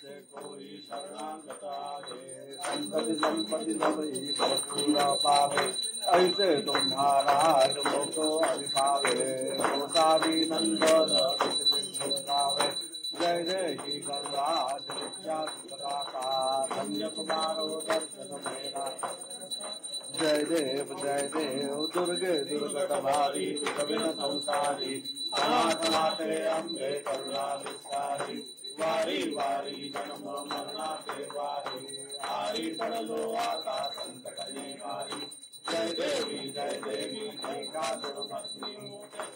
से कोई शरणागता है संतति संपत्ति सबरी पूरा पावे ऐसे तुम्हारा मोको अभिभावे गोसावी नंदन पावे जय जय श्री गंगाज विख्यात धन्य कुमारो दर्शन मेरा जय देव दुर्गे दुर्गत भारी कविन संसारी अनाथ माते अम्बे करुणा विस्तारी वारी वारी जन्म मरना के वारी हारी पड़लो आता संकट निवारी जय देवी जय का सुरमस्मी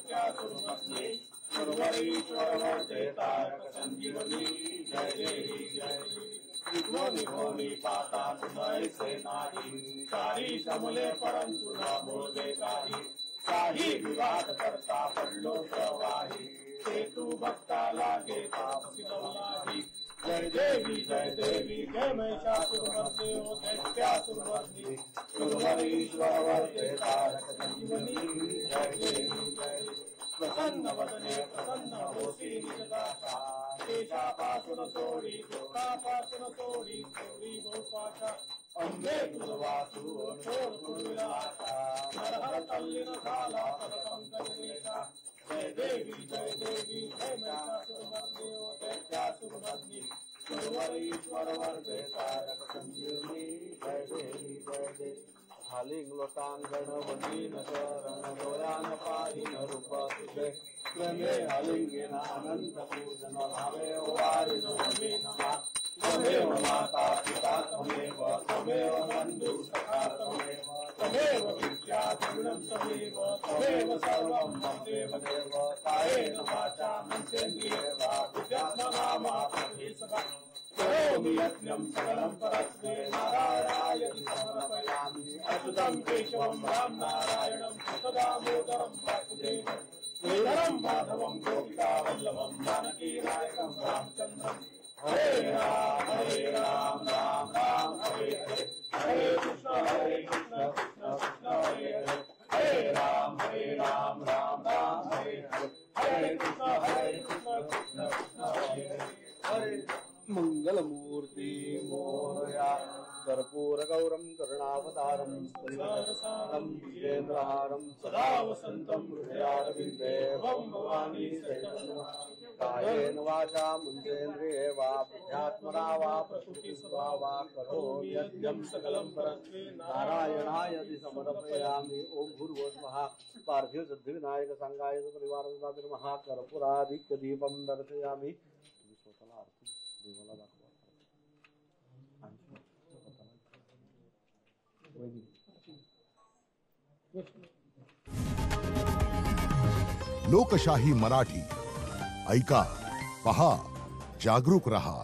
क्या सुरमस्मी सुरवरीश्वर वर्ते तारक संजीवनी जय देवी जय भोनी पाता तुम्हारे से नारी सारी समले परंतु न बोले काही विवाद करता पडलो प्रवाही सेतु भक्ता लागे तापसी लवलाही जय देवी जय महिषासुरमर्दे हो दैत्यासुरमर्दी सुरवरीश्वर वर्ते तारक संजीवनी जय देवी जय प्रसन्न वदने प्रसन्न होसी निजदाता देशापासून सोडी दुःखापासून सोडी सोडी भोपाचा अंबे तुझवासू थोर पुरविलाता हर हर तल्लीन झाला पदपंकज नेता जय देवी जय महिषासुरमर्दे हो दैत्यासुरमर्दी सुरवरीश्वर वर्ते तारक संजीवनी जय देवी हालिंग लोटांगण वंदीन शरण डोळ्यान पाहिन रूप तुझे प्रेमे हालिंगेन अनंत पूजन भावे वारी नमे नमा त्वमेव माता पिता त्वमेव बंधु सखा त्वमेव विद्या गुणं त्वमेव सर्वं ममेव देव कायेन वाचा मनसेन्द्रियेर्वा बुद्ध्यात्मना मा सदा करोमि यज्ञं सकलं परस्मै नारायणाय समर्पयामि अच्युतं केशवं राम नारायणं सदामोदरं वासुदेवं श्रीधरं माधवं गोपिकावल्लभं जानकीनायकं रामचन्द्रं हरे राम राम राम हरे हरे हरे कृष्ण कृष्ण कृष्ण हरे हरे हरे राम राम राम हरे हरे हरे कृष्ण कृष्ण कृष्ण हरे हरे मंगलमूर्ति मोरया कर्पूर गौरम करुणावतारम श्रीवत्सं जितेन्द्रहारं सदा वसन्तं हृदयारविन्दे भवानी कायेन वाचा मुञ्चेन्द्रिये वा बुद्ध्यात्मना वा प्रकृतिस्वा वा करोमि यज्ञं सकलं परस्मै नारायणाय समर्पयामि ओम भूर्भुवः पार्थिव सिद्धिविनायक संगाय परिवार महाकर्पूराधिक्य दीपं दर्शयामि स्वतःला आरती देवाला दाखवा लोकशाही मराठी ऐका पहा जागरूक रहा।